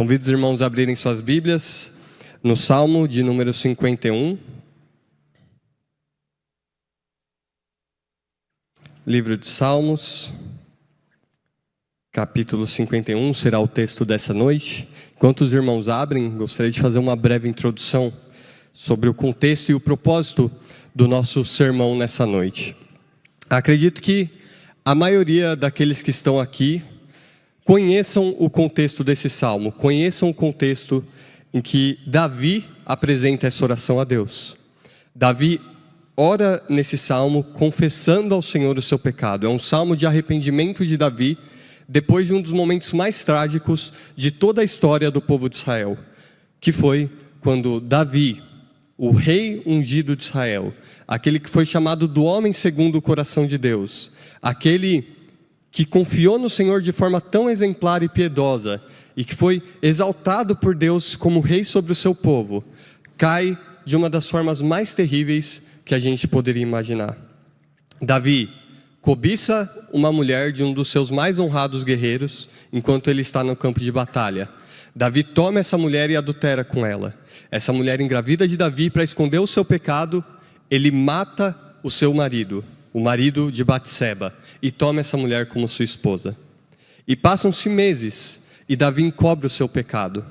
Convido os irmãos a abrirem suas Bíblias no Salmo de número 51. Livro de Salmos, capítulo 51, será o texto dessa noite. Enquanto os irmãos abrem, gostaria de fazer uma breve introdução sobre o contexto e o propósito do nosso sermão nessa noite. Acredito que a maioria daqueles que estão aqui conheçam o contexto desse salmo, conheçam o contexto em que Davi apresenta essa oração a Deus. Davi ora nesse salmo confessando ao Senhor o seu pecado. É um salmo de arrependimento de Davi, depois de um dos momentos mais trágicos de toda a história do povo de Israel, que foi quando Davi, o rei ungido de Israel, aquele que foi chamado do homem segundo o coração de Deus, aquele que confiou no Senhor de forma tão exemplar e piedosa, e que foi exaltado por Deus como rei sobre o seu povo, cai de uma das formas mais terríveis que a gente poderia imaginar. Davi cobiça uma mulher de um dos seus mais honrados guerreiros, enquanto ele está no campo de batalha. Davi toma essa mulher e adultera com ela. Essa mulher engravida de Davi, para esconder o seu pecado, ele mata o seu marido, o marido de Batseba, e toma essa mulher como sua esposa. E passam-se meses, e Davi encobre o seu pecado.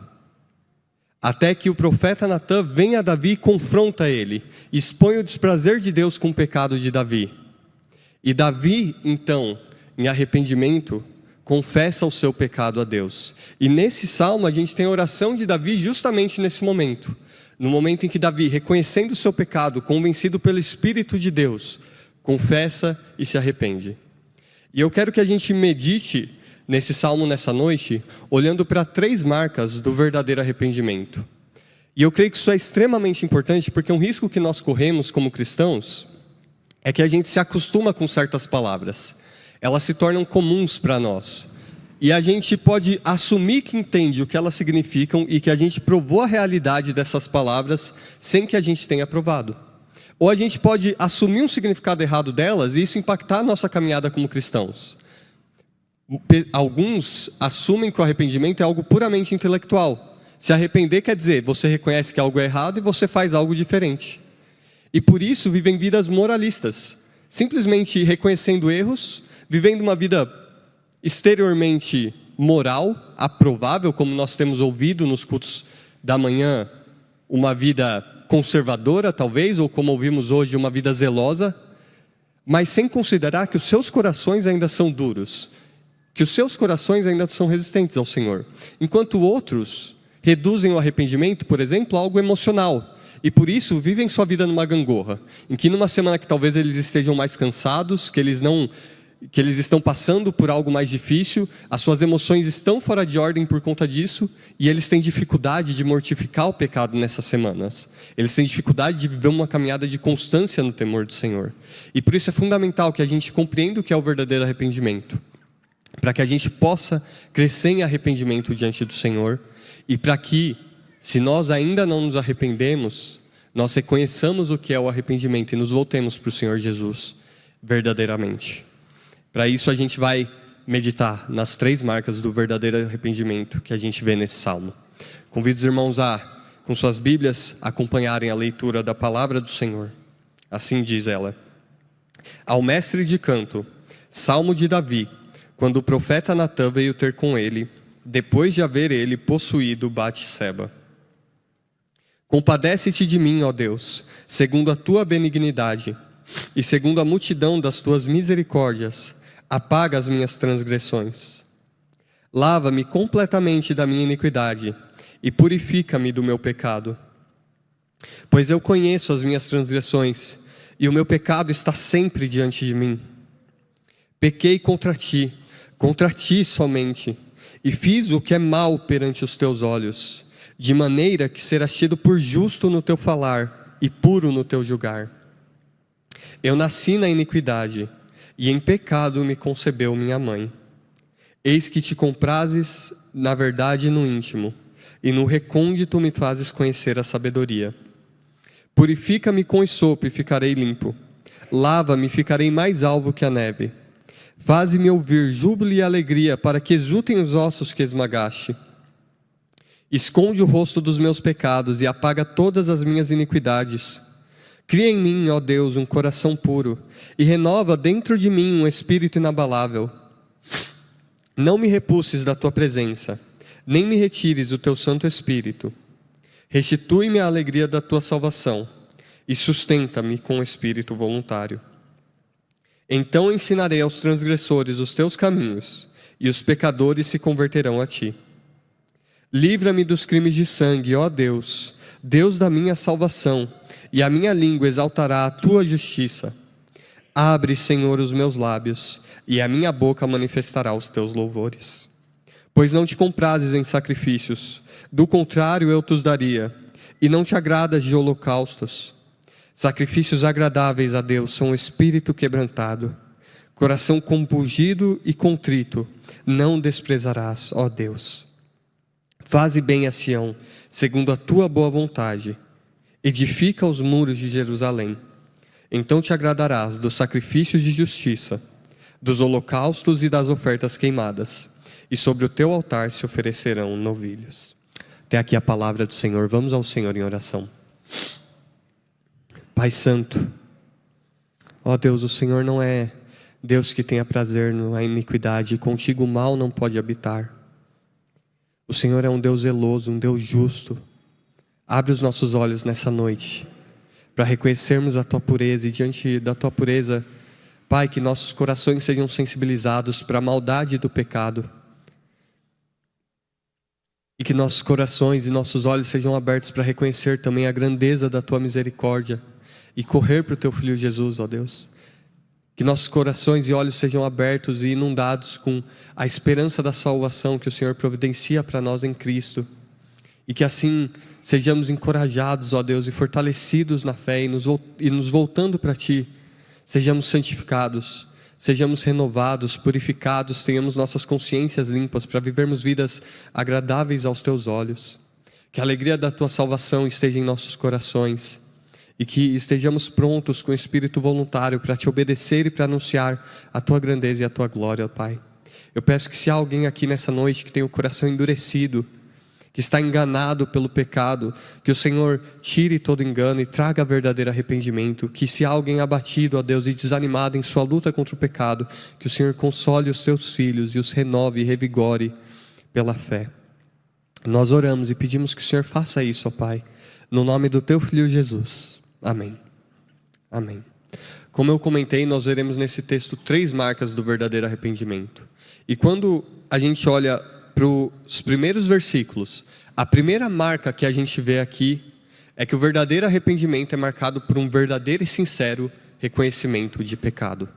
Até que o profeta Natã vem a Davi e confronta ele, expõe o desprazer de Deus com o pecado de Davi. E Davi, então, em arrependimento, confessa o seu pecado a Deus. E nesse salmo a gente tem a oração de Davi justamente nesse momento. No momento em que Davi, reconhecendo o seu pecado, convencido pelo Espírito de Deus, confessa e se arrepende. E eu quero que a gente medite nesse salmo nessa noite, olhando para 3 marcas do verdadeiro arrependimento. E eu creio que isso é extremamente importante, porque um risco que nós corremos como cristãos é que a gente se acostuma com certas palavras. Elas se tornam comuns para nós. E a gente pode assumir que entende o que elas significam e que a gente provou a realidade dessas palavras sem que a gente tenha provado. Ou a gente pode assumir um significado errado delas e isso impactar a nossa caminhada como cristãos. Alguns assumem que o arrependimento é algo puramente intelectual. Se arrepender quer dizer, você reconhece que algo é errado e você faz algo diferente. E por isso vivem vidas moralistas, simplesmente reconhecendo erros, vivendo uma vida exteriormente moral, aprovável, como nós temos ouvido nos cultos da manhã, uma vida conservadora talvez, ou como ouvimos hoje, uma vida zelosa, mas sem considerar que os seus corações ainda são duros, que os seus corações ainda são resistentes ao Senhor. Enquanto outros reduzem o arrependimento, por exemplo, a algo emocional, e por isso vivem sua vida numa gangorra, em que numa semana que talvez eles estejam mais cansados, que eles estão passando por algo mais difícil, as suas emoções estão fora de ordem por conta disso, e eles têm dificuldade de mortificar o pecado nessas semanas. Eles têm dificuldade de viver uma caminhada de constância no temor do Senhor. E por isso é fundamental que a gente compreenda o que é o verdadeiro arrependimento, para que a gente possa crescer em arrependimento diante do Senhor, e para que, se nós ainda não nos arrependemos, nós reconheçamos o que é o arrependimento e nos voltemos para o Senhor Jesus verdadeiramente. Para isso a gente vai meditar nas 3 marcas do verdadeiro arrependimento que a gente vê nesse salmo. Convido os irmãos a, com suas Bíblias, acompanharem a leitura da palavra do Senhor. Assim diz ela: Ao mestre de canto, salmo de Davi, quando o profeta Natã veio ter com ele, depois de haver ele possuído Batseba. Compadece-te de mim, ó Deus, segundo a tua benignidade, e segundo a multidão das tuas misericórdias, apaga as minhas transgressões. Lava-me completamente da minha iniquidade e purifica-me do meu pecado. Pois eu conheço as minhas transgressões e o meu pecado está sempre diante de mim. Pequei contra ti somente, e fiz o que é mal perante os teus olhos, de maneira que serás tido por justo no teu falar e puro no teu julgar. Eu nasci na iniquidade, e em pecado me concebeu minha mãe. Eis que te comprazes na verdade no íntimo, e no recôndito me fazes conhecer a sabedoria. Purifica-me com esopo e ficarei limpo. Lava-me e ficarei mais alvo que a neve. Faze-me ouvir júbilo e alegria, para que exultem os ossos que esmagaste. Esconde o rosto dos meus pecados e apaga todas as minhas iniquidades. Cria em mim, ó Deus, um coração puro e renova dentro de mim um espírito inabalável. Não me repulses da tua presença, nem me retires o teu Santo Espírito. Restitui-me a alegria da tua salvação e sustenta-me com o espírito voluntário. Então ensinarei aos transgressores os teus caminhos, e os pecadores se converterão a ti. Livra-me dos crimes de sangue, ó Deus, Deus da minha salvação, e a minha língua exaltará a tua justiça. Abre, Senhor, os meus lábios, e a minha boca manifestará os teus louvores. Pois não te comprases em sacrifícios, do contrário eu te os daria, e não te agradas de holocaustos. Sacrifícios agradáveis a Deus são o espírito quebrantado, coração compungido e contrito, não desprezarás, ó Deus. Faze bem a Sião, segundo a tua boa vontade. Edifica os muros de Jerusalém. Então te agradarás dos sacrifícios de justiça, dos holocaustos e das ofertas queimadas, e sobre o teu altar se oferecerão novilhos. Até aqui a palavra do Senhor. Vamos ao Senhor em oração. Pai Santo, ó Deus, o Senhor não é Deus que tenha prazer na iniquidade, e contigo o mal não pode habitar. O Senhor é um Deus zeloso, um Deus justo. Abre os nossos olhos nessa noite, para reconhecermos a tua pureza, e diante da tua pureza, Pai, que nossos corações sejam sensibilizados para a maldade do pecado, e que nossos corações e nossos olhos sejam abertos para reconhecer também a grandeza da tua misericórdia, e correr para o teu Filho Jesus, ó Deus. Que nossos corações e olhos sejam abertos e inundados com a esperança da salvação que o Senhor providencia para nós em Cristo. E que assim sejamos encorajados, ó Deus, e fortalecidos na fé, e nos voltando para Ti, sejamos santificados, sejamos renovados, purificados, tenhamos nossas consciências limpas para vivermos vidas agradáveis aos Teus olhos. Que a alegria da Tua salvação esteja em nossos corações, e que estejamos prontos com o espírito voluntário para Te obedecer e para anunciar a Tua grandeza e a Tua glória, Pai. Eu peço que se há alguém aqui nessa noite que tem o coração endurecido, que está enganado pelo pecado, que o Senhor tire todo engano e traga verdadeiro arrependimento. Que se há alguém abatido, ó Deus, e desanimado em sua luta contra o pecado, que o Senhor console os Teus filhos e os renove e revigore pela fé. Nós oramos e pedimos que o Senhor faça isso, ó Pai, no nome do Teu Filho Jesus. Amém. Amém. Como eu comentei, nós veremos nesse texto 3 marcas do verdadeiro arrependimento. E quando a gente olha para os primeiros versículos, a primeira marca que a gente vê aqui é que o verdadeiro arrependimento é marcado por um verdadeiro e sincero reconhecimento de pecado.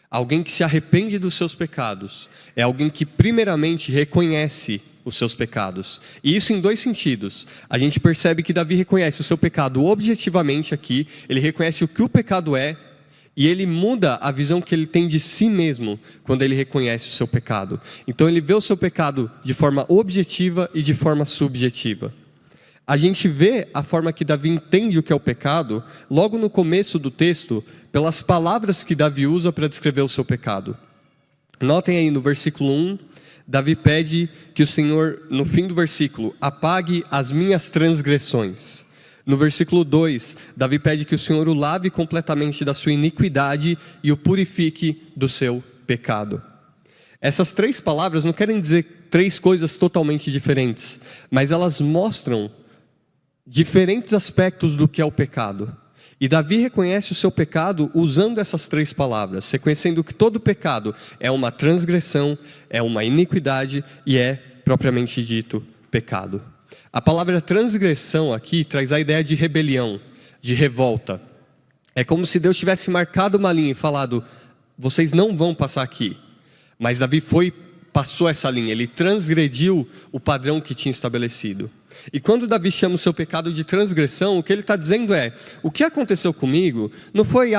Alguém que se arrepende dos seus pecados é alguém que primeiramente reconhece os seus pecados. E isso em 2 sentidos. A gente percebe que Davi reconhece o seu pecado objetivamente aqui, ele reconhece o que o pecado é, e ele muda a visão que ele tem de si mesmo quando ele reconhece o seu pecado. Então ele vê o seu pecado de forma objetiva e de forma subjetiva. A gente vê a forma que Davi entende o que é o pecado logo no começo do texto, pelas palavras que Davi usa para descrever o seu pecado. Notem aí no versículo 1, Davi pede que o Senhor, no fim do versículo, apague as minhas transgressões. No versículo 2, Davi pede que o Senhor o lave completamente da sua iniquidade e o purifique do seu pecado. Essas 3 palavras não querem dizer 3 coisas totalmente diferentes, mas elas mostram diferentes aspectos do que é o pecado. E Davi reconhece o seu pecado usando essas 3 palavras, reconhecendo que todo pecado é uma transgressão, é uma iniquidade e é, propriamente dito, pecado. A palavra transgressão aqui traz a ideia de rebelião, de revolta. É como se Deus tivesse marcado uma linha e falado, vocês não vão passar aqui. Mas Davi passou essa linha, ele transgrediu o padrão que tinha estabelecido. E quando Davi chama o seu pecado de transgressão, o que ele está dizendo é, o que aconteceu comigo não foi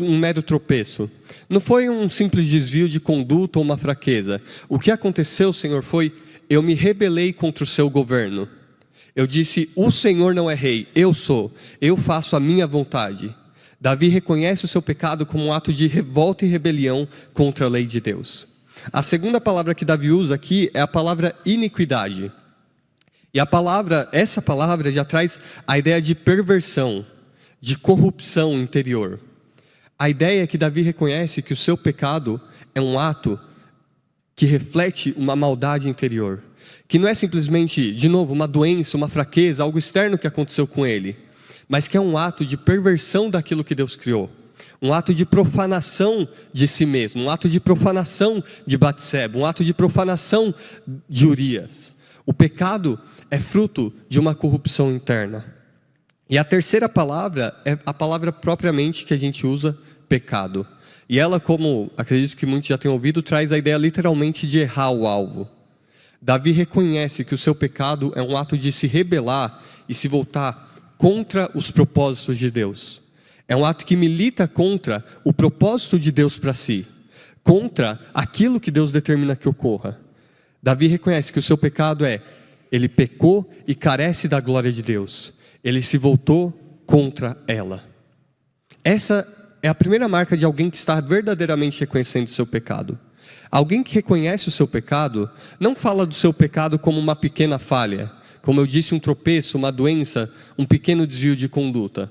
um mero tropeço, não foi um simples desvio de conduta ou uma fraqueza. O que aconteceu, Senhor, foi, eu me rebelei contra o seu governo. Eu disse, o Senhor não é rei, eu sou, eu faço a minha vontade. Davi reconhece o seu pecado como um ato de revolta e rebelião contra a lei de Deus. A segunda palavra que Davi usa aqui é a palavra iniquidade. E essa palavra já traz a ideia de perversão, de corrupção interior. A ideia é que Davi reconhece que o seu pecado é um ato que reflete uma maldade interior. Que não é simplesmente, de novo, uma doença, uma fraqueza, algo externo que aconteceu com ele. Mas que é um ato de perversão daquilo que Deus criou. Um ato de profanação de si mesmo. Um ato de profanação de Batseba. Um ato de profanação de Urias. O pecado é fruto de uma corrupção interna. E a terceira palavra é a palavra propriamente que a gente usa, pecado. E ela, como acredito que muitos já tenham ouvido, traz a ideia literalmente de errar o alvo. Davi reconhece que o seu pecado é um ato de se rebelar e se voltar contra os propósitos de Deus. É um ato que milita contra o propósito de Deus para si, contra aquilo que Deus determina que ocorra. Davi reconhece que o seu pecado ele pecou e carece da glória de Deus. Ele se voltou contra ela. Essa é a primeira marca de alguém que está verdadeiramente reconhecendo o seu pecado. Alguém que reconhece o seu pecado, não fala do seu pecado como uma pequena falha, como eu disse, um tropeço, uma doença, um pequeno desvio de conduta.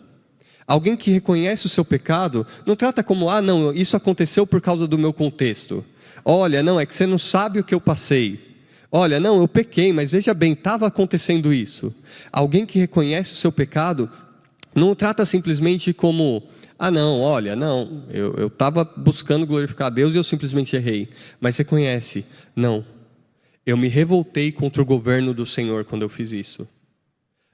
Alguém que reconhece o seu pecado, não trata como, não, isso aconteceu por causa do meu contexto. Olha, não, é que você não sabe o que eu passei. Olha, não, eu pequei, mas veja bem, estava acontecendo isso. Alguém que reconhece o seu pecado, não trata simplesmente como, não, olha, não, eu estava buscando glorificar a Deus e eu simplesmente errei. Mas reconhece, não, eu me revoltei contra o governo do Senhor quando eu fiz isso.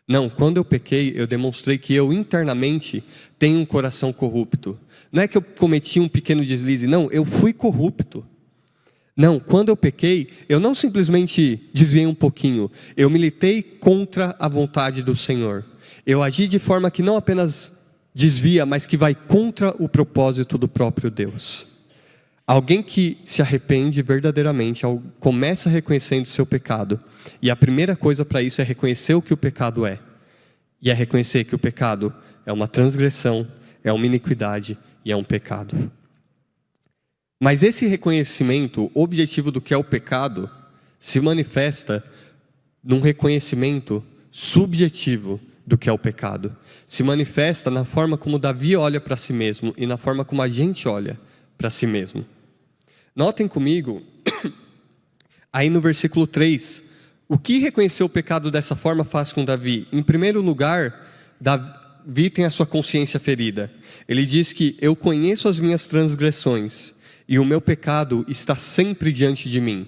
Não, quando eu pequei, eu demonstrei que eu internamente tenho um coração corrupto. Não é que eu cometi um pequeno deslize, não, eu fui corrupto. Não, quando eu pequei, eu não simplesmente desviei um pouquinho, eu militei contra a vontade do Senhor. Eu agi de forma que não apenas desvia, mas que vai contra o propósito do próprio Deus. Alguém que se arrepende verdadeiramente, começa reconhecendo o seu pecado. E a primeira coisa para isso é reconhecer o que o pecado é. E é reconhecer que o pecado é uma transgressão, é uma iniquidade e é um pecado. Mas esse reconhecimento, o objetivo do que é o pecado, se manifesta num reconhecimento subjetivo do que é o pecado. Se manifesta na forma como Davi olha para si mesmo e na forma como a gente olha para si mesmo. Notem comigo, aí no versículo 3, o que reconhecer o pecado dessa forma faz com Davi? Em primeiro lugar, Davi tem a sua consciência ferida. Ele diz que eu conheço as minhas transgressões e o meu pecado está sempre diante de mim.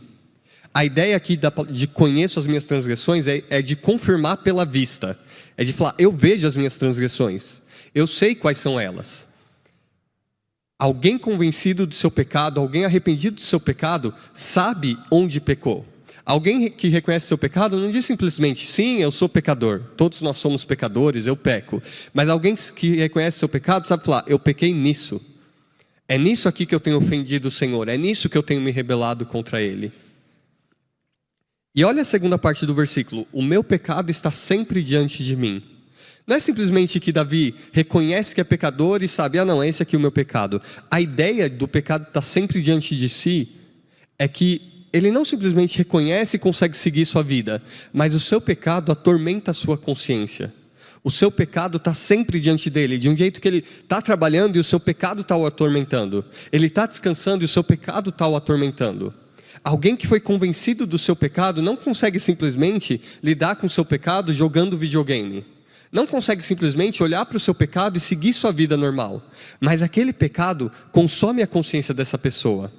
A ideia aqui de conheço as minhas transgressões é de confirmar pela vista. É de falar, eu vejo as minhas transgressões. Eu sei quais são elas. Alguém convencido do seu pecado, alguém arrependido do seu pecado, sabe onde pecou. Alguém que reconhece seu pecado não diz simplesmente, sim, eu sou pecador. Todos nós somos pecadores, eu peco. Mas alguém que reconhece seu pecado sabe falar, eu pequei nisso. É nisso aqui que eu tenho ofendido o Senhor. É nisso que eu tenho me rebelado contra Ele. E olha a segunda parte do versículo. O meu pecado está sempre diante de mim. Não é simplesmente que Davi reconhece que é pecador e sabe, não, esse aqui é o meu pecado. A ideia do pecado estar sempre diante de si é que ele não simplesmente reconhece e consegue seguir sua vida, mas o seu pecado atormenta a sua consciência. O seu pecado está sempre diante dele, de um jeito que ele está trabalhando e o seu pecado está o atormentando. Ele está descansando e o seu pecado está o atormentando. Alguém que foi convencido do seu pecado não consegue simplesmente lidar com o seu pecado jogando videogame. Não consegue simplesmente olhar para o seu pecado e seguir sua vida normal. Mas aquele pecado consome a consciência dessa pessoa.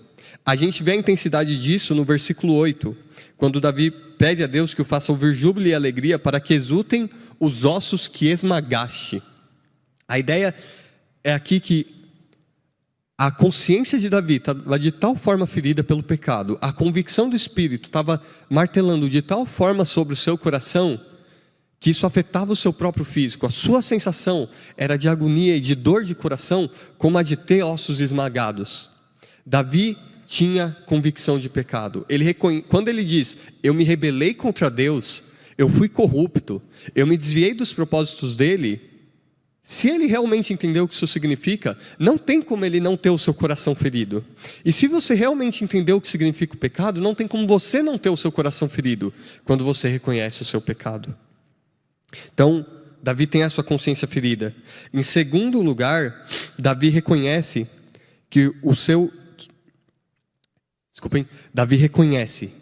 A gente vê a intensidade disso no versículo 8, quando Davi pede a Deus que o faça ouvir júbilo e alegria para que exultem os ossos que esmagaste. A ideia é aqui que a consciência de Davi estava de tal forma ferida pelo pecado, a convicção do Espírito estava martelando de tal forma sobre o seu coração, que isso afetava o seu próprio físico. A sua sensação era de agonia e de dor de coração, como a de ter ossos esmagados. Davi tinha convicção de pecado. Quando ele diz, eu me rebelei contra Deus, eu fui corrupto, eu me desviei dos propósitos dele, Se ele realmente entendeu o que isso significa, não tem como ele não ter o seu coração ferido. E se você realmente entendeu o que significa o pecado, não tem como você não ter o seu coração ferido quando você reconhece o seu pecado. Então, Davi tem a sua consciência ferida. Em segundo lugar, Davi reconhece que Davi reconhece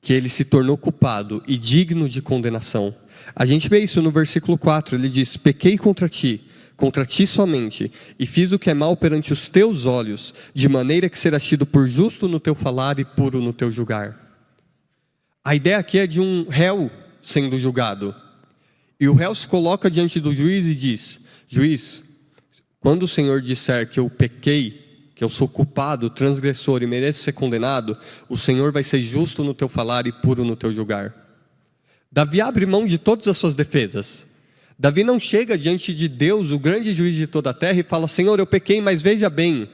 que ele se tornou culpado e digno de condenação. A gente vê isso no versículo 4, ele diz: pequei contra ti somente, e fiz o que é mal perante os teus olhos, de maneira que serás tido por justo no teu falar e puro no teu julgar. A ideia aqui é de um réu sendo julgado, e o réu se coloca diante do juiz e diz: juiz, quando o Senhor disser que eu pequei, que eu sou culpado, transgressor e mereço ser condenado, o Senhor vai ser justo no teu falar e puro no teu julgar. Davi abre mão de todas as suas defesas. Davi não chega diante de Deus, o grande juiz de toda a terra, e fala: Senhor, eu pequei, mas veja bem,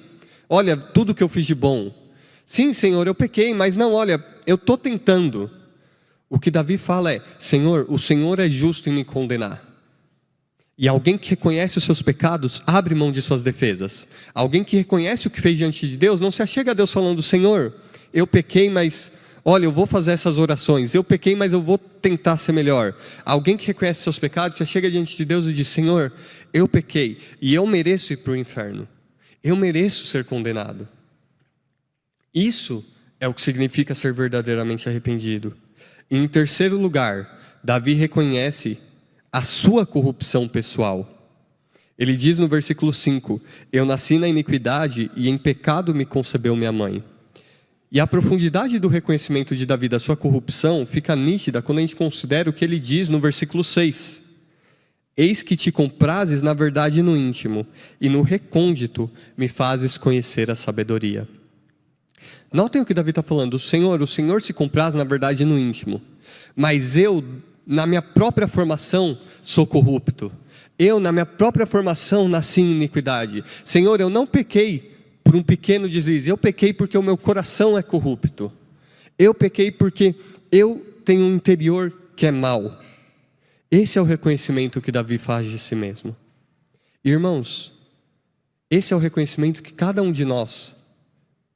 olha tudo que eu fiz de bom. Sim, Senhor, eu pequei, mas não, olha, eu estou tentando. O que Davi fala é: Senhor, o Senhor é justo em me condenar. E alguém que reconhece os seus pecados, abre mão de suas defesas. Alguém que reconhece o que fez diante de Deus, não se achega a Deus falando: Senhor, eu pequei, mas olha, eu vou fazer essas orações. Eu pequei, mas eu vou tentar ser melhor. Alguém que reconhece seus pecados, se chega diante de Deus e diz: Senhor, eu pequei e eu mereço ir para o inferno. Eu mereço ser condenado. Isso é o que significa ser verdadeiramente arrependido. E em terceiro lugar, Davi reconhece a sua corrupção pessoal. Ele diz no versículo 5: eu nasci na iniquidade e em pecado me concebeu minha mãe. E a profundidade do reconhecimento de Davi da sua corrupção fica nítida quando a gente considera o que ele diz no versículo 6. Eis que te comprases na verdade no íntimo, e no recôndito me fazes conhecer a sabedoria. Notem o que Davi está falando: o Senhor se compraz na verdade no íntimo, mas eu, na minha própria formação, sou corrupto. Eu, na minha própria formação, nasci em iniquidade. Senhor, eu não pequei por um pequeno deslize, eu pequei porque o meu coração é corrupto. Eu pequei porque eu tenho um interior que é mau. Esse é o reconhecimento que Davi faz de si mesmo. Irmãos, esse é o reconhecimento que cada um de nós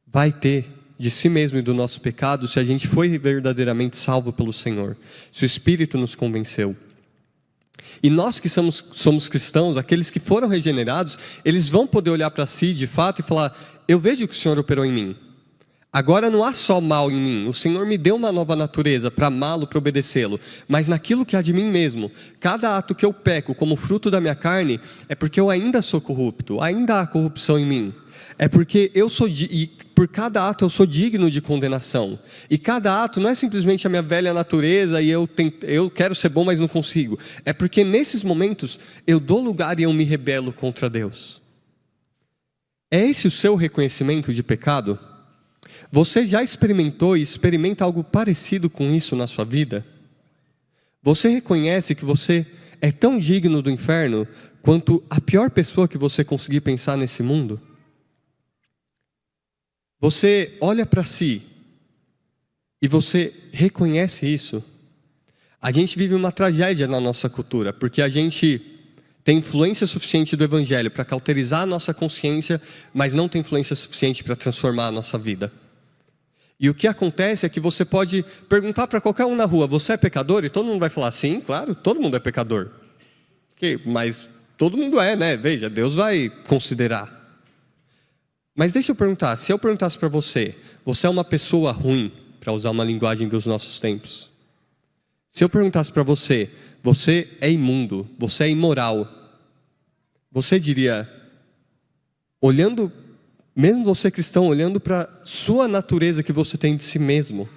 vai ter de si mesmo e do nosso pecado, se a gente foi verdadeiramente salvo pelo Senhor, se o Espírito nos convenceu. E nós que somos cristãos, aqueles que foram regenerados, eles vão poder olhar para si de fato e falar: eu vejo que o Senhor operou em mim. Agora não há só mal em mim, o Senhor me deu uma nova natureza para amá-lo, para obedecê-lo. Mas naquilo que há de mim mesmo, cada ato que eu peco como fruto da minha carne, é porque eu ainda sou corrupto, ainda há corrupção em mim. É porque e por cada ato eu sou digno de condenação. E cada ato não é simplesmente a minha velha natureza e eu quero ser bom, mas não consigo. É porque nesses momentos eu dou lugar e eu me rebelo contra Deus. É esse o seu reconhecimento de pecado? Você já experimentou e experimenta algo parecido com isso na sua vida? Você reconhece que você é tão digno do inferno quanto a pior pessoa que você conseguir pensar nesse mundo? Você olha para si e você reconhece isso? A gente vive uma tragédia na nossa cultura, porque a gente tem influência suficiente do Evangelho para cauterizar a nossa consciência, mas não tem influência suficiente para transformar a nossa vida. E o que acontece é que você pode perguntar para qualquer um na rua: você é pecador? E todo mundo vai falar: sim, claro, todo mundo é pecador. Mas todo mundo é, né? Veja, Deus vai considerar. Mas deixa eu perguntar, se eu perguntasse para você: você é uma pessoa ruim, para usar uma linguagem dos nossos tempos? Se eu perguntasse para você: você é imundo, você é imoral, você diria, olhando, mesmo você cristão, olhando para sua natureza que você tem de si mesmo,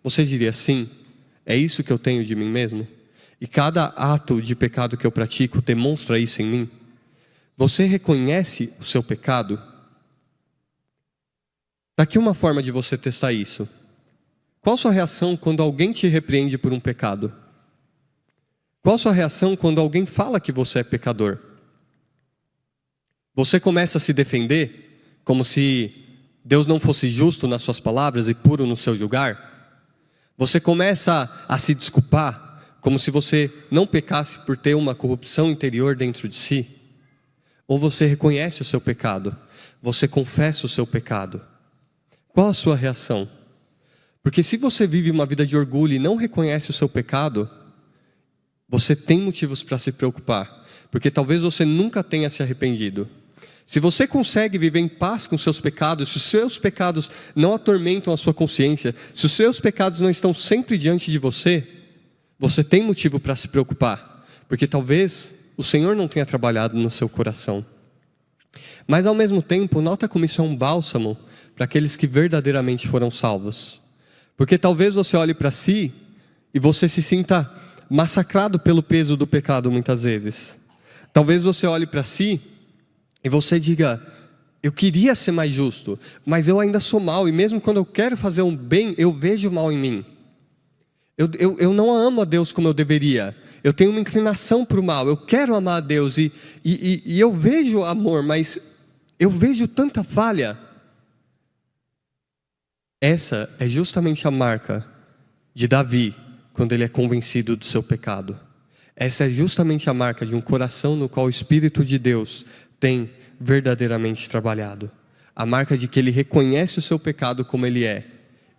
você diria: sim, é isso que eu tenho de mim mesmo? E cada ato de pecado que eu pratico demonstra isso em mim? Você reconhece o seu pecado? Daqui uma forma de você testar isso. Qual a sua reação quando alguém te repreende por um pecado? Qual a sua reação quando alguém fala que você é pecador? Você começa a se defender, como se Deus não fosse justo nas suas palavras e puro no seu julgar? Você começa a se desculpar, como se você não pecasse por ter uma corrupção interior dentro de si? Ou você reconhece o seu pecado? Você confessa o seu pecado? Qual a sua reação? Porque se você vive uma vida de orgulho e não reconhece o seu pecado, você tem motivos para se preocupar, porque talvez você nunca tenha se arrependido. Se você consegue viver em paz com seus pecados, se os seus pecados não atormentam a sua consciência, se os seus pecados não estão sempre diante de você, você tem motivo para se preocupar, porque talvez o Senhor não tenha trabalhado no seu coração. Mas ao mesmo tempo, nota como isso é um bálsamo para aqueles que verdadeiramente foram salvos. Porque talvez você olhe para si e você se sinta massacrado pelo peso do pecado muitas vezes. Talvez você olhe para si e você diga: eu queria ser mais justo, mas eu ainda sou mau, e mesmo quando eu quero fazer um bem, eu vejo mal em mim. Eu não amo a Deus como eu deveria. Eu tenho uma inclinação para o mal, eu quero amar a Deus e eu vejo amor, mas eu vejo tanta falha. Essa é justamente a marca de Davi, quando ele é convencido do seu pecado. Essa é justamente a marca de um coração no qual o Espírito de Deus tem verdadeiramente trabalhado. A marca de que ele reconhece o seu pecado como ele é,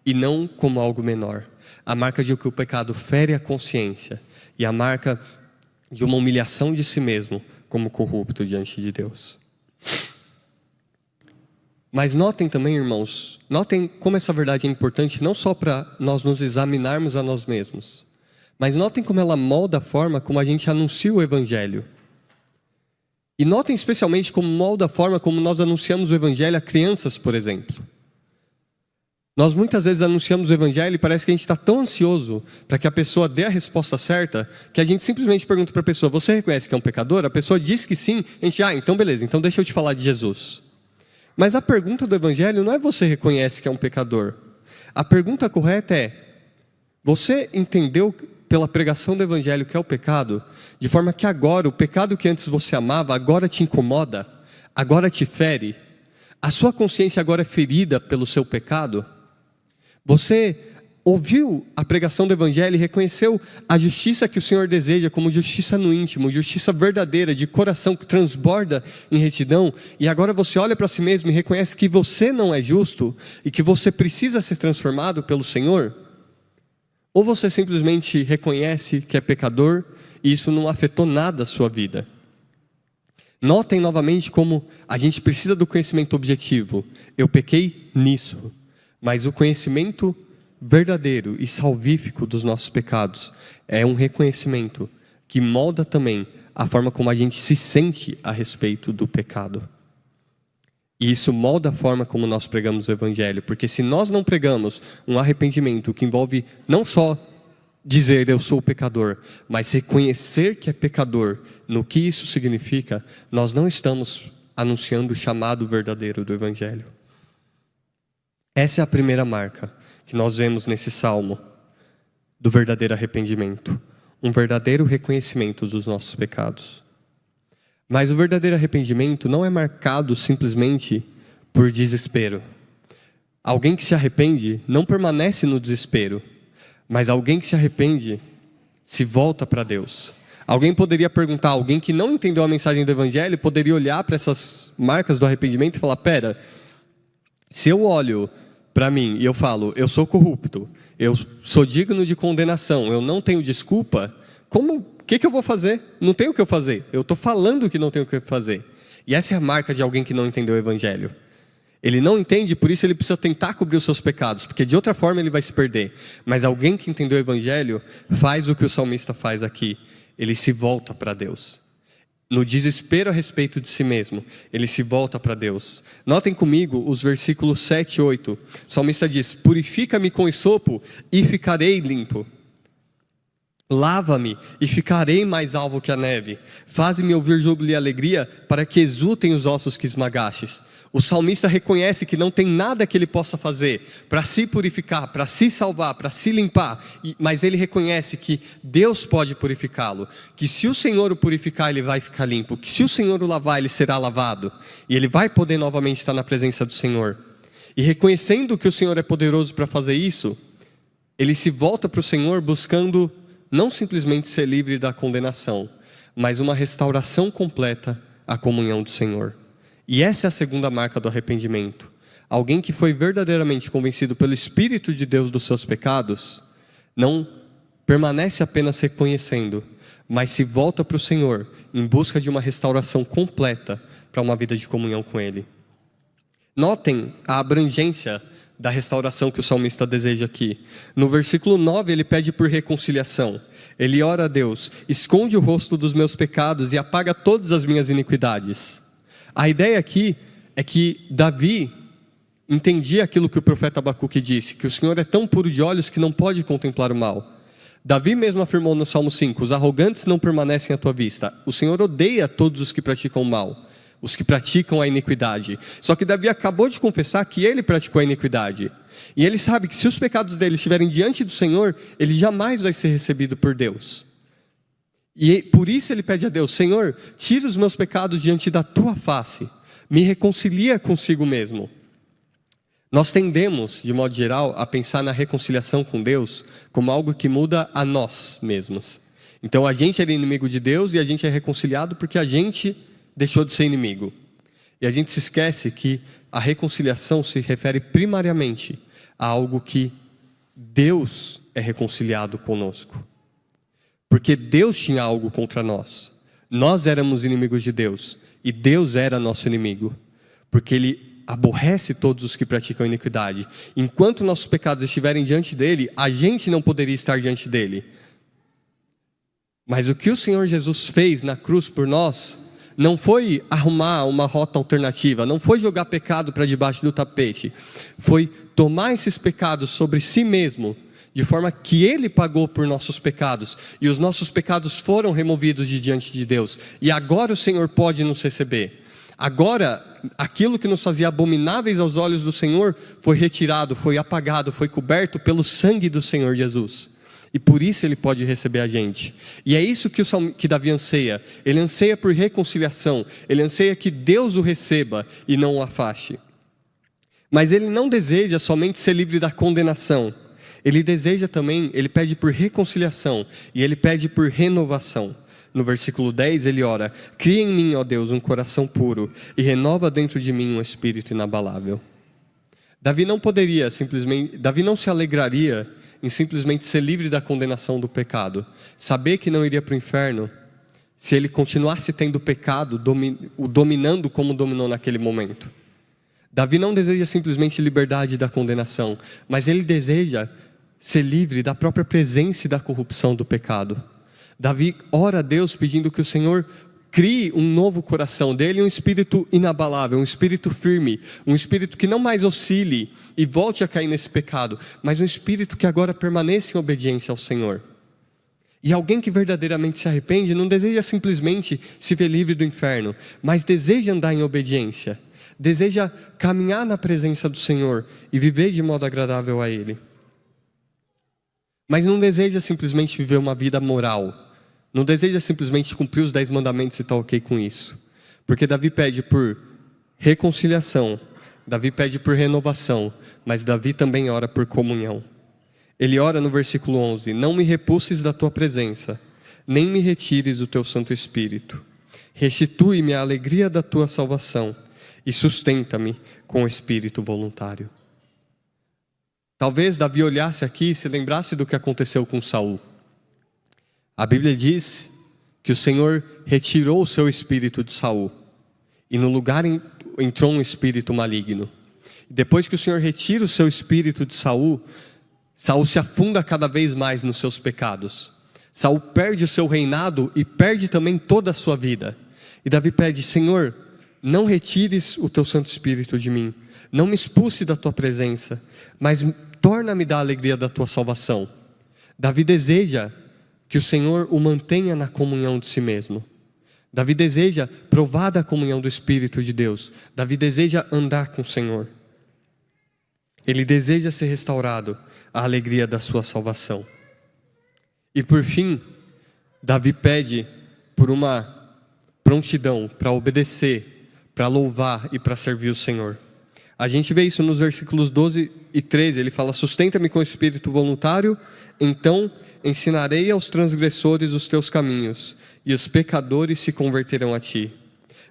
e não como algo menor. A marca de que o pecado fere a consciência, e a marca de uma humilhação de si mesmo como corrupto diante de Deus. Mas notem também, irmãos, notem como essa verdade é importante não só para nós nos examinarmos a nós mesmos, mas notem como ela molda a forma como a gente anuncia o Evangelho. E notem especialmente como molda a forma como nós anunciamos o Evangelho a crianças, por exemplo. Nós muitas vezes anunciamos o Evangelho e parece que a gente está tão ansioso para que a pessoa dê a resposta certa, que a gente simplesmente pergunta para a pessoa: você reconhece que é um pecador? A pessoa diz que sim, a gente: então beleza, então deixa eu te falar de Jesus. Mas a pergunta do Evangelho não é: você reconhece que é um pecador? A pergunta correta é: você entendeu pela pregação do Evangelho que é o pecado, de forma que agora, o pecado que antes você amava, agora te incomoda, agora te fere? A sua consciência agora é ferida pelo seu pecado? Você ouviu a pregação do Evangelho e reconheceu a justiça que o Senhor deseja como justiça no íntimo, justiça verdadeira, de coração que transborda em retidão, e agora você olha para si mesmo e reconhece que você não é justo e que você precisa ser transformado pelo Senhor? Ou você simplesmente reconhece que é pecador e isso não afetou nada a sua vida? Notem novamente como a gente precisa do conhecimento objetivo. Eu pequei nisso. Mas o conhecimento verdadeiro e salvífico dos nossos pecados é um reconhecimento que molda também a forma como a gente se sente a respeito do pecado. E isso molda a forma como nós pregamos o Evangelho, porque se nós não pregamos um arrependimento que envolve não só dizer eu sou pecador, mas reconhecer que é pecador, no que isso significa, nós não estamos anunciando o chamado verdadeiro do Evangelho. Essa é a primeira marca que nós vemos nesse salmo do verdadeiro arrependimento, um verdadeiro reconhecimento dos nossos pecados. Mas o verdadeiro arrependimento não é marcado simplesmente por desespero. Alguém que se arrepende não permanece no desespero, mas alguém que se arrepende se volta para Deus. Alguém poderia perguntar, alguém que não entendeu a mensagem do Evangelho poderia olhar para essas marcas do arrependimento e falar: pera, se eu olho para mim e eu falo, eu sou corrupto, eu sou digno de condenação, eu não tenho desculpa, o que eu vou fazer? Não tenho o que eu fazer, eu estou falando que não tenho o que fazer. E essa é a marca de alguém que não entendeu o Evangelho. Ele não entende, por isso ele precisa tentar cobrir os seus pecados, porque de outra forma ele vai se perder. Mas alguém que entendeu o Evangelho faz o que o salmista faz aqui, ele se volta para Deus. No desespero a respeito de si mesmo, ele se volta para Deus. Notem comigo os versículos 7 e 8. O salmista diz: purifica-me com esopo e ficarei limpo. Lava-me e ficarei mais alvo que a neve. Faze-me ouvir júbilo e alegria, para que exultem os ossos que esmagastes. O salmista reconhece que não tem nada que ele possa fazer para se purificar, para se salvar, para se limpar, mas ele reconhece que Deus pode purificá-lo, que se o Senhor o purificar, ele vai ficar limpo, que se o Senhor o lavar, ele será lavado, e ele vai poder novamente estar na presença do Senhor. E reconhecendo que o Senhor é poderoso para fazer isso, ele se volta para o Senhor buscando não simplesmente ser livre da condenação, mas uma restauração completa a comunhão do Senhor. E essa é a segunda marca do arrependimento. Alguém que foi verdadeiramente convencido pelo Espírito de Deus dos seus pecados, não permanece apenas reconhecendo, mas se volta para o Senhor em busca de uma restauração completa para uma vida de comunhão com Ele. Notem a abrangência da restauração que o salmista deseja aqui. No versículo 9 ele pede por reconciliação. Ele ora a Deus: esconde o rosto dos meus pecados e apaga todas as minhas iniquidades. A ideia aqui é que Davi entendia aquilo que o profeta Abacuque disse, que o Senhor é tão puro de olhos que não pode contemplar o mal. Davi mesmo afirmou no Salmo 5, os arrogantes não permanecem à tua vista. O Senhor odeia todos os que praticam o mal, os que praticam a iniquidade. Só que Davi acabou de confessar que ele praticou a iniquidade. E ele sabe que se os pecados dele estiverem diante do Senhor, ele jamais vai ser recebido por Deus. E por isso ele pede a Deus: Senhor, tira os meus pecados diante da tua face, me reconcilia consigo mesmo. Nós tendemos, de modo geral, a pensar na reconciliação com Deus como algo que muda a nós mesmos. Então a gente era inimigo de Deus e a gente é reconciliado porque a gente deixou de ser inimigo. E a gente se esquece que a reconciliação se refere primariamente a algo que Deus é reconciliado conosco. Porque Deus tinha algo contra nós. Nós éramos inimigos de Deus e Deus era nosso inimigo. Porque Ele aborrece todos os que praticam iniquidade. Enquanto nossos pecados estiverem diante dele, a gente não poderia estar diante dele. Mas o que o Senhor Jesus fez na cruz por nós não foi arrumar uma rota alternativa, não foi jogar pecado para debaixo do tapete, foi tomar esses pecados sobre si mesmo, de forma que Ele pagou por nossos pecados, e os nossos pecados foram removidos de diante de Deus, e agora o Senhor pode nos receber. Agora, aquilo que nos fazia abomináveis aos olhos do Senhor, foi retirado, foi apagado, foi coberto pelo sangue do Senhor Jesus. E por isso Ele pode receber a gente. E é isso que Davi anseia. Ele anseia por reconciliação. Ele anseia que Deus o receba e não o afaste. Mas ele não deseja somente ser livre da condenação. Ele deseja também, ele pede por reconciliação. E ele pede por renovação. No versículo 10 ele ora: cria em mim, ó Deus, um coração puro e renova dentro de mim um espírito inabalável. Davi não se alegraria em simplesmente ser livre da condenação do pecado, saber que não iria para o inferno, se ele continuasse tendo o pecado o dominando como dominou naquele momento. Davi não deseja simplesmente liberdade da condenação, mas ele deseja ser livre da própria presença e da corrupção do pecado. Davi ora a Deus pedindo que o Senhor crie um novo coração dele, um espírito inabalável, um espírito firme, um espírito que não mais oscile e volte a cair nesse pecado, mas um espírito que agora permaneça em obediência ao Senhor. E alguém que verdadeiramente se arrepende não deseja simplesmente se ver livre do inferno, mas deseja andar em obediência, deseja caminhar na presença do Senhor e viver de modo agradável a Ele. Mas não deseja simplesmente viver uma vida moral, não deseja simplesmente cumprir os 10 mandamentos e estar ok com isso. Porque Davi pede por reconciliação, Davi pede por renovação, mas Davi também ora por comunhão. Ele ora no versículo 11: não me repulses da tua presença, nem me retires o teu Santo Espírito. Restitui-me a alegria da tua salvação e sustenta-me com o espírito voluntário. Talvez Davi olhasse aqui e se lembrasse do que aconteceu com Saul. A Bíblia diz que o Senhor retirou o seu espírito de Saul, e no lugar entrou um espírito maligno. Depois que o Senhor retira o seu espírito de Saul, Saul se afunda cada vez mais nos seus pecados. Saul perde o seu reinado e perde também toda a sua vida. E Davi pede: Senhor, não retires o teu Santo Espírito de mim, não me expulse da tua presença, mas torna-me da alegria da tua salvação. Davi deseja que o Senhor o mantenha na comunhão de si mesmo. Davi deseja provar da comunhão do Espírito de Deus. Davi deseja andar com o Senhor. Ele deseja ser restaurado à alegria da sua salvação. E por fim, Davi pede por uma prontidão para obedecer, para louvar e para servir o Senhor. A gente vê isso nos versículos 12 e 13. Ele fala: sustenta-me com o espírito voluntário, então ensinarei aos transgressores os teus caminhos, e os pecadores se converterão a ti.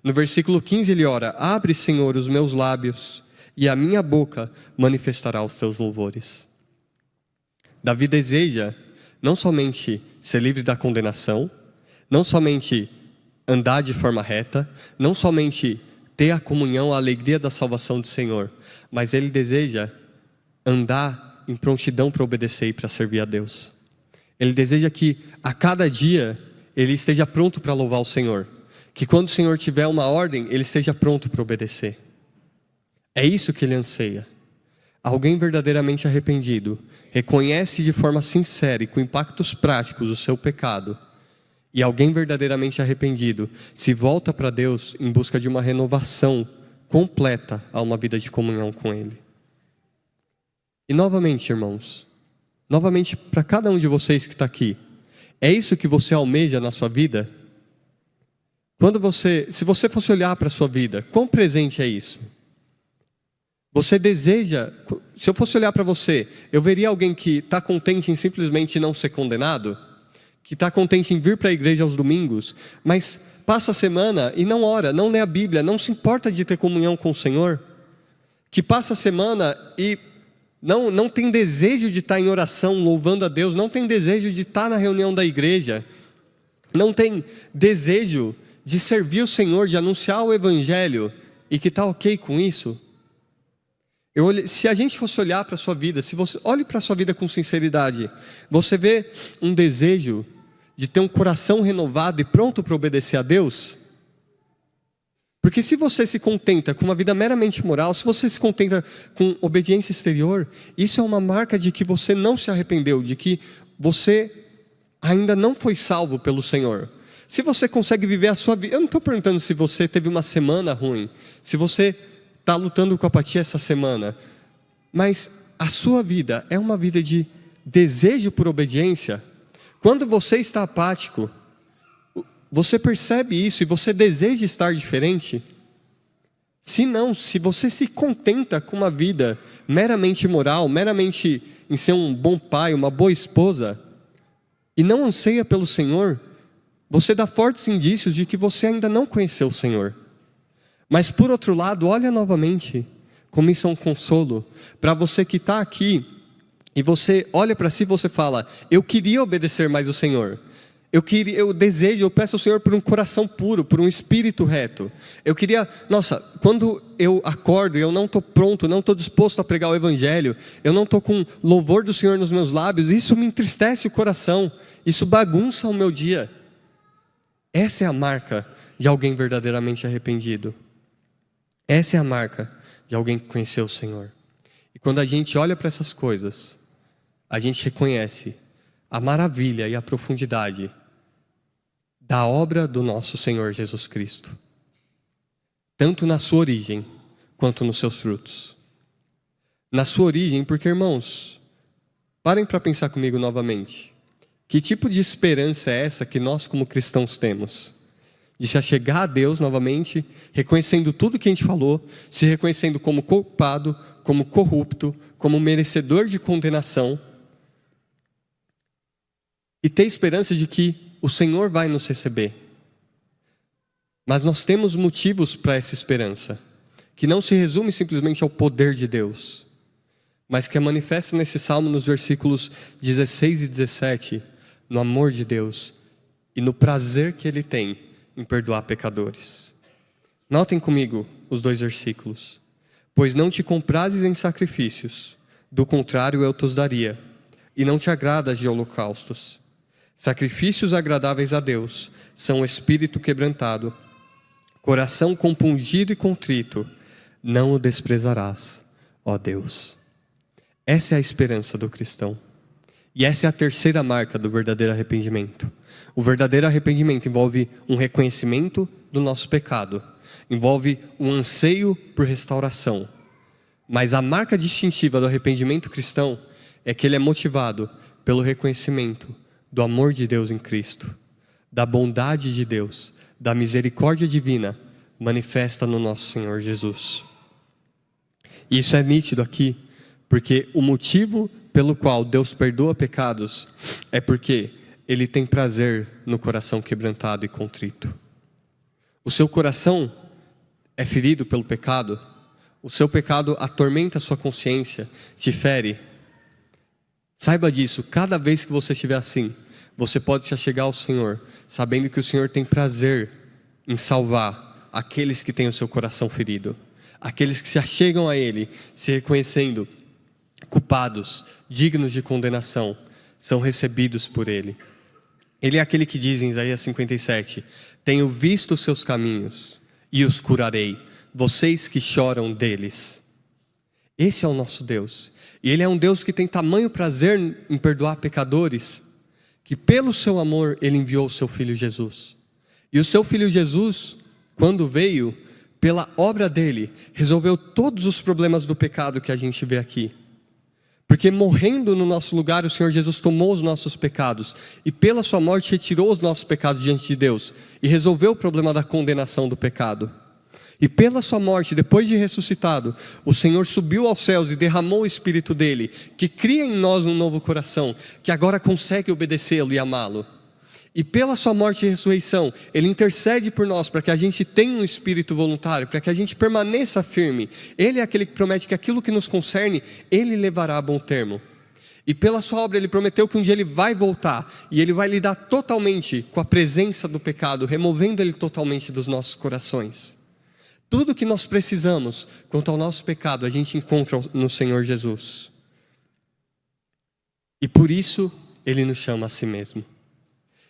No versículo 15 ele ora: abre, Senhor, os meus lábios, e a minha boca manifestará os teus louvores. Davi deseja não somente ser livre da condenação, não somente andar de forma reta, não somente ter a comunhão, a alegria da salvação do Senhor, mas ele deseja andar em prontidão para obedecer e para servir a Deus. Ele deseja que a cada dia ele esteja pronto para louvar o Senhor, que quando o Senhor tiver uma ordem, ele esteja pronto para obedecer. É isso que ele anseia. Alguém verdadeiramente arrependido reconhece de forma sincera e com impactos práticos o seu pecado, e alguém verdadeiramente arrependido se volta para Deus em busca de uma renovação completa a uma vida de comunhão com Ele. E novamente, irmãos, novamente para cada um de vocês que está aqui, é isso que você almeja na sua vida? Se você fosse olhar para a sua vida, quão presente é isso? Você deseja, se eu fosse olhar para você, eu veria alguém que está contente em simplesmente não ser condenado? Que está contente em vir para a igreja aos domingos, mas passa a semana e não ora, não lê a Bíblia, não se importa de ter comunhão com o Senhor? Que passa a semana e não tem desejo de estar em oração, louvando a Deus, não tem desejo de estar na reunião da igreja, não tem desejo de servir o Senhor, de anunciar o Evangelho, e que está ok com isso? Se a gente fosse olhar para a sua vida, se você olhe para a sua vida com sinceridade, você vê um desejo de ter um coração renovado e pronto para obedecer a Deus? Porque se você se contenta com uma vida meramente moral, se você se contenta com obediência exterior, isso é uma marca de que você não se arrependeu, de que você ainda não foi salvo pelo Senhor. Se você consegue viver a sua vida, eu não estou perguntando se você teve uma semana ruim, se você está lutando com a apatia essa semana, mas a sua vida é uma vida de desejo por obediência. Quando você está apático, você percebe isso e você deseja estar diferente? Se não, se você se contenta com uma vida meramente moral, meramente em ser um bom pai, uma boa esposa, e não anseia pelo Senhor, você dá fortes indícios de que você ainda não conheceu o Senhor. Mas por outro lado, olha novamente como isso é um consolo para você que está aqui e você olha para si e você fala: eu queria obedecer mais o Senhor, eu peço ao Senhor por um coração puro, por um espírito reto. Eu queria, quando eu acordo e eu não estou pronto, não estou disposto a pregar o Evangelho, eu não estou com louvor do Senhor nos meus lábios, isso me entristece o coração, isso bagunça o meu dia. Essa é a marca de alguém verdadeiramente arrependido. Essa é a marca de alguém que conheceu o Senhor. E quando a gente olha para essas coisas, a gente reconhece a maravilha e a profundidade da obra do nosso Senhor Jesus Cristo, tanto na sua origem, quanto nos seus frutos. Na sua origem, porque, irmãos, parem para pensar comigo novamente. Que tipo de esperança é essa que nós como cristãos temos? De se achegar a Deus novamente, reconhecendo tudo que a gente falou, se reconhecendo como culpado, como corrupto, como merecedor de condenação, e ter esperança de que o Senhor vai nos receber. Mas nós temos motivos para essa esperança, que não se resume simplesmente ao poder de Deus, mas que é manifesta nesse salmo nos versículos 16 e 17, no amor de Deus e no prazer que Ele tem em perdoar pecadores. Notem comigo os 2 versículos. Pois não te comprases em sacrifícios, do contrário eu te daria, e não te agradas de holocaustos. Sacrifícios agradáveis a Deus são o espírito quebrantado, coração compungido e contrito, não o desprezarás, ó Deus. Essa é a esperança do cristão. E essa é a terceira marca do verdadeiro arrependimento. O verdadeiro arrependimento envolve um reconhecimento do nosso pecado, envolve um anseio por restauração. Mas a marca distintiva do arrependimento cristão é que ele é motivado pelo reconhecimento do amor de Deus em Cristo, da bondade de Deus, da misericórdia divina manifesta no nosso Senhor Jesus. E isso é nítido aqui, porque o motivo pelo qual Deus perdoa pecados é porque Ele tem prazer no coração quebrantado e contrito. o seu coração é ferido pelo pecado, o seu pecado atormenta a sua consciência, te fere, saiba disso, cada vez que você estiver assim, você pode se achegar ao Senhor, sabendo que o Senhor tem prazer em salvar aqueles que têm o seu coração ferido, aqueles que se achegam a Ele, se reconhecendo culpados, dignos de condenação, são recebidos por Ele. Ele é aquele que diz em Isaías 57, tenho visto os seus caminhos e os curarei, vocês que choram deles. Esse é o nosso Deus, e Ele é um Deus que tem tamanho prazer em perdoar pecadores, que pelo seu amor Ele enviou o seu Filho Jesus. E o seu Filho Jesus, quando veio, pela obra dele, resolveu todos os problemas do pecado que a gente vê aqui. Porque morrendo no nosso lugar, o Senhor Jesus tomou os nossos pecados, e pela sua morte retirou os nossos pecados diante de Deus, e resolveu o problema da condenação do pecado. E pela sua morte, depois de ressuscitado, o Senhor subiu aos céus e derramou o Espírito dele, que cria em nós um novo coração, que agora consegue obedecê-lo e amá-lo. E pela sua morte e ressurreição, Ele intercede por nós para que a gente tenha um espírito voluntário, para que a gente permaneça firme. Ele é aquele que promete que aquilo que nos concerne, Ele levará a bom termo. E pela sua obra Ele prometeu que um dia Ele vai voltar, e Ele vai lidar totalmente com a presença do pecado, removendo ele totalmente dos nossos corações. Tudo que nós precisamos quanto ao nosso pecado, a gente encontra no Senhor Jesus. E por isso, Ele nos chama a si mesmo.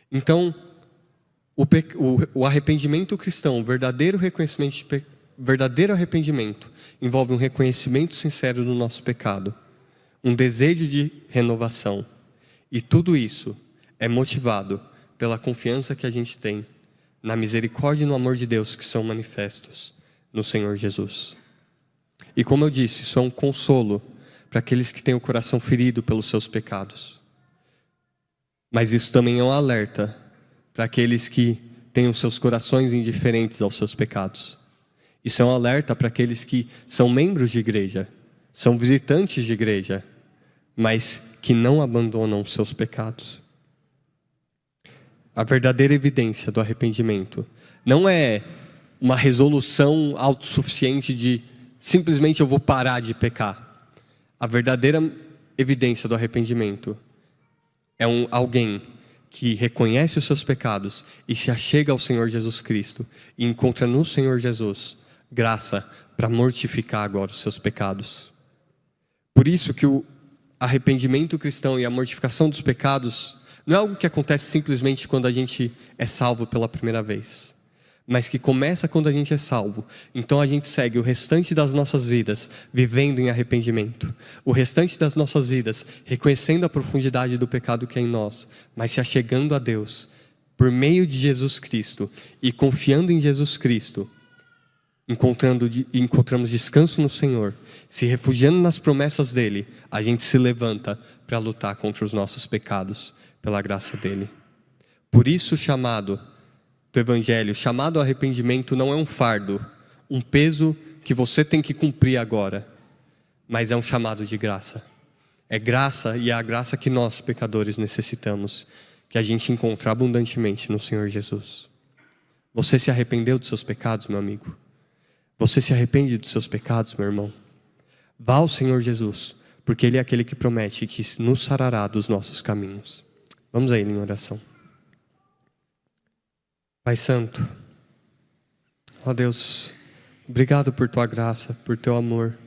Então, o arrependimento cristão, o verdadeiro arrependimento, envolve um reconhecimento sincero do nosso pecado, um desejo de renovação. E tudo isso é motivado pela confiança que a gente tem na misericórdia e no amor de Deus que são manifestos no Senhor Jesus. E como eu disse, isso é um consolo para aqueles que têm o coração ferido pelos seus pecados. Mas isso também é um alerta para aqueles que têm os seus corações indiferentes aos seus pecados. Isso é um alerta para aqueles que são membros de igreja, são visitantes de igreja, mas que não abandonam os seus pecados. A verdadeira evidência do arrependimento não é uma resolução autossuficiente de simplesmente eu vou parar de pecar. A verdadeira evidência do arrependimento é alguém que reconhece os seus pecados e se achega ao Senhor Jesus Cristo e encontra no Senhor Jesus graça para mortificar agora os seus pecados. Por isso que o arrependimento cristão e a mortificação dos pecados não é algo que acontece simplesmente quando a gente é salvo pela primeira vez, mas que começa quando a gente é salvo. Então a gente segue o restante das nossas vidas vivendo em arrependimento. O restante das nossas vidas reconhecendo a profundidade do pecado que é em nós, mas se achegando a Deus por meio de Jesus Cristo e confiando em Jesus Cristo. Encontramos descanso no Senhor. Se refugiando nas promessas dEle, a gente se levanta para lutar contra os nossos pecados pela graça dEle. Por isso o chamado do Evangelho, chamado ao arrependimento, não é um fardo, um peso que você tem que cumprir agora, mas é um chamado de graça. É graça, e é a graça que nós, pecadores, necessitamos, que a gente encontra abundantemente no Senhor Jesus. Você se arrependeu dos seus pecados, meu amigo? Você se arrepende dos seus pecados, meu irmão? Vá ao Senhor Jesus, porque Ele é aquele que promete que nos sarará dos nossos caminhos. Vamos a Ele em oração. Pai Santo, ó Deus, obrigado por Tua graça, por Teu amor.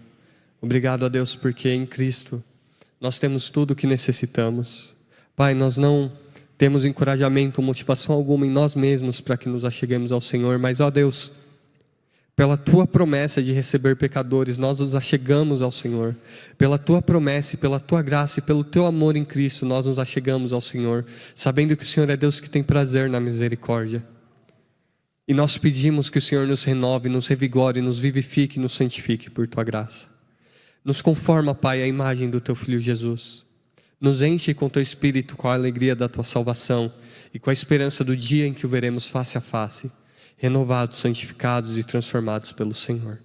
Obrigado, ó Deus, porque em Cristo nós temos tudo o que necessitamos. Pai, nós não temos encorajamento, motivação alguma em nós mesmos para que nos acheguemos ao Senhor, mas, ó Deus, pela Tua promessa de receber pecadores, nós nos achegamos ao Senhor. Pela Tua promessa, pela Tua graça e pelo Teu amor em Cristo, nós nos achegamos ao Senhor, sabendo que o Senhor é Deus que tem prazer na misericórdia. E nós pedimos que o Senhor nos renove, nos revigore, nos vivifique e nos santifique por Tua graça. Nos conforma, Pai, à imagem do Teu Filho Jesus. Nos enche com Teu Espírito, com a alegria da Tua salvação e com a esperança do dia em que o veremos face a face, renovados, santificados e transformados pelo Senhor.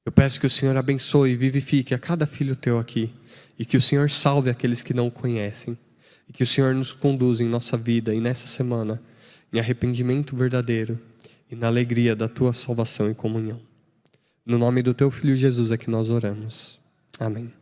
Eu peço que o Senhor abençoe e vivifique a cada filho Teu aqui, e que o Senhor salve aqueles que não o conhecem, e que o Senhor nos conduza em nossa vida e nessa semana em arrependimento verdadeiro e na alegria da tua salvação e comunhão. No nome do teu Filho Jesus é que nós oramos. Amém.